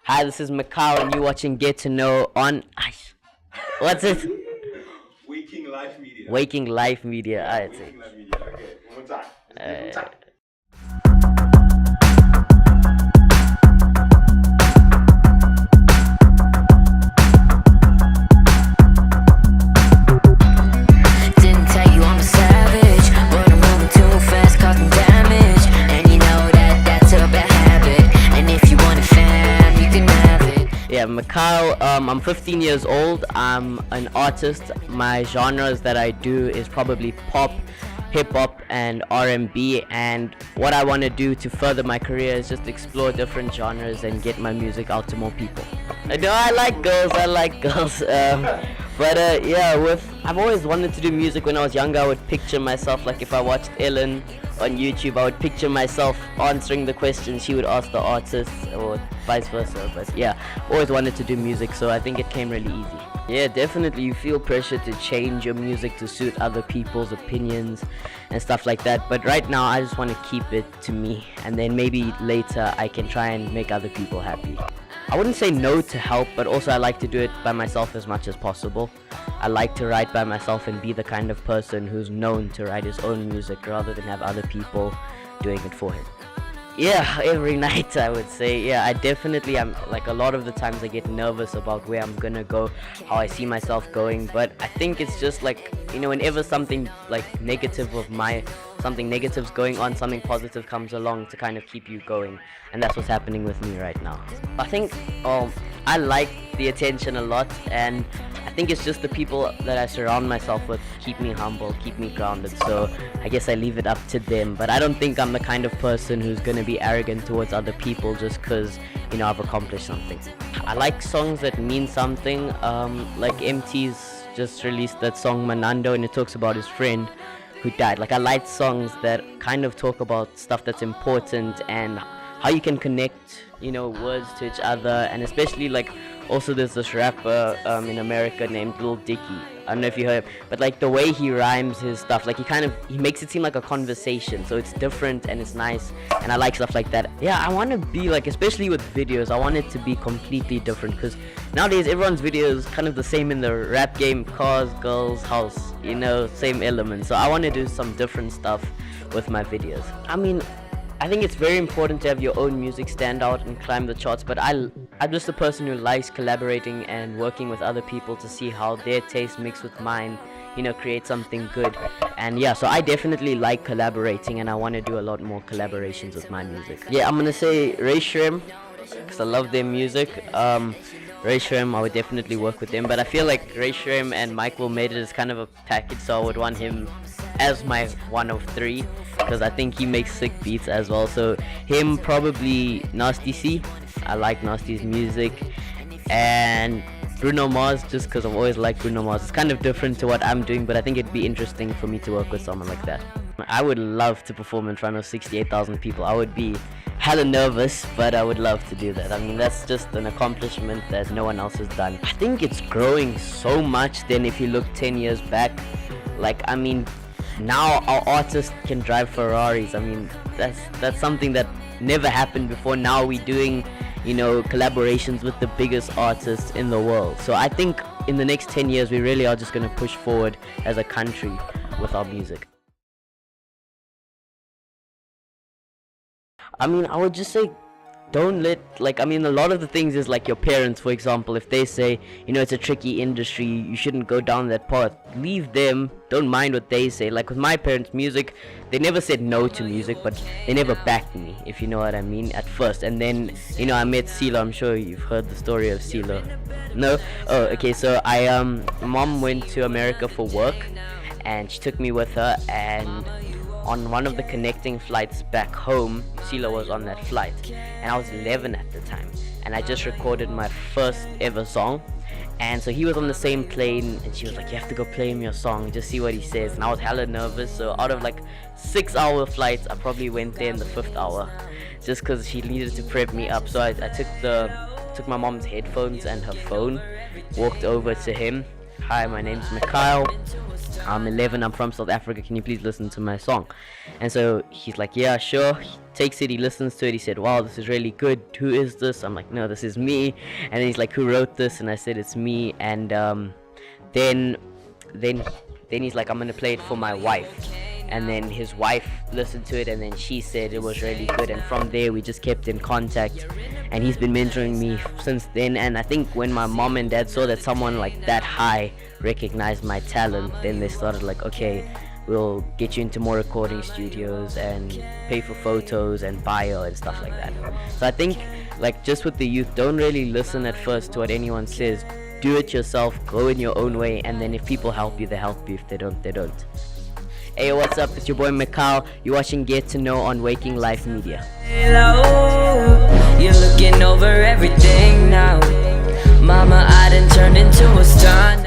Hi, this is MyKyle, and you're watching Get to Know on. What's it? Waking Life Media. Waking Life Media. Yeah, Waking Life Media. Okay, one more time. One more time. Didn't tell you I'm a savage, but I'm moving too fast, causing damage. And you know that that's a bad habit. And if you want it, fam, you can have it. Yeah, MyKyle. I'm 15 years old. I'm an artist. My genres that I do is probably pop, hip hop, and R&B. And what I want to do to further my career is just explore different genres and get my music out to more people. I like girls. I like girls. I've always wanted to do music. When I was younger, I would picture myself, like if I watched Ellen on YouTube, I would picture myself answering the questions she would ask the artists, or vice versa. But yeah, always wanted to do music, so I think it came really easy. Yeah, definitely you feel pressure to change your music to suit other people's opinions and stuff like that. But right now I just want to keep it to me, and then maybe later I can try and make other people happy. I wouldn't say no to help, but also I like to do it by myself as much as possible. I like to write by myself and be the kind of person who's known to write his own music rather than have other people doing it for him. Yeah, every night I would say. Yeah, I definitely am. Like a lot of the times I get nervous about where I'm gonna go, how I see myself going. But I think it's just like, whenever something like something negative's going on, something positive comes along to kind of keep you going. And that's what's happening with me right now. I think I like the attention a lot, and I think it's just the people that I surround myself with keep me humble, keep me grounded. So I guess I leave it up to them. But I don't think I'm the kind of person who's gonna be arrogant towards other people just because I've accomplished something. I like songs that mean something. Like MT's just released that song Manando, and it talks about his friend who died. Like I like songs that kind of talk about stuff that's important and how you can connect words to each other. And especially like also there's this rapper in America named Lil Dicky. I don't know if you heard, but like the way he rhymes his stuff, like he makes it seem like a conversation, so it's different and it's nice, and I like stuff like that. Yeah, I want to be like, especially with videos, I want it to be completely different, because nowadays everyone's video is kind of the same in the rap game: cars, girls, house, same elements. So I want to do some different stuff with my videos. I think it's very important to have your own music stand out and climb the charts, but I'm just a person who likes collaborating and working with other people to see how their taste mixed with mine, create something good. And yeah, so I definitely like collaborating, and I want to do a lot more collaborations with my music. Yeah, I'm gonna say Ray Shrem, because I love their music. Ray Shrem, I would definitely work with him, but I feel like Ray Shrem and Michael made it as kind of a package, so I would want him as my one of three, because I think he makes sick beats as well. So him, probably Nasty C. I like Nasty's music, and Bruno Mars, just because I've always liked Bruno Mars. It's kind of different to what I'm doing, but I think it'd be interesting for me to work with someone like that. I would love to perform in front of 68,000 people. I would be hella nervous, but I would love to do that. That's just an accomplishment that no one else has done. I think it's growing so much than if you look 10 years back. Now our artists can drive Ferraris. That's something that never happened before. Now we're doing, collaborations with the biggest artists in the world. So I think in the next 10 years, we really are just going to push forward as a country with our music. I would just say, don't let, a lot of the things is like your parents, for example. If they say, it's a tricky industry, you shouldn't go down that path, leave them, don't mind what they say. Like with my parents' music, they never said no to music, but they never backed me, if you know what I mean, at first. And then, I met Cee-Lo. I'm sure you've heard the story of Cee-Lo. No? Oh, okay, so mom went to America for work, and she took me with her, and on one of the connecting flights back home, Cee-Lo was on that flight, and I was 11 at the time, and I just recorded my first ever song. And so he was on the same plane, and she was like, you have to go play him your song, just see what he says. And I was hella nervous, so out of 6-hour flights, I probably went there in the 5th hour, just because she needed to prep me up. So I took my mom's headphones and her phone, walked over to him, hi, my name's MyKyle. I'm 11. I'm from South Africa. Can you please listen to my song? And so he's like, yeah, sure. He takes it. He listens to it. He said, wow, this is really good. Who is this? I'm like, no, this is me. And then he's like, who wrote this? And I said, it's me. And then he's like, I'm gonna play it for my wife. And then his wife listened to it, and then she said it was really good. And from there, we just kept in contact. And he's been mentoring me since then. And I think when my mom and dad saw that someone like that high recognized my talent, then they started like, okay, we'll get you into more recording studios and pay for photos and bio and stuff like that. So I think, like, just with the youth, don't really listen at first to what anyone says. Do it yourself, go in your own way, and then if people help you, they help you. If they don't, they don't. Hey, what's up? It's your boy MyKyle. You're watching Get to Know on Waking Life Media. You're looking over everything now. Mama, I done turned into a star.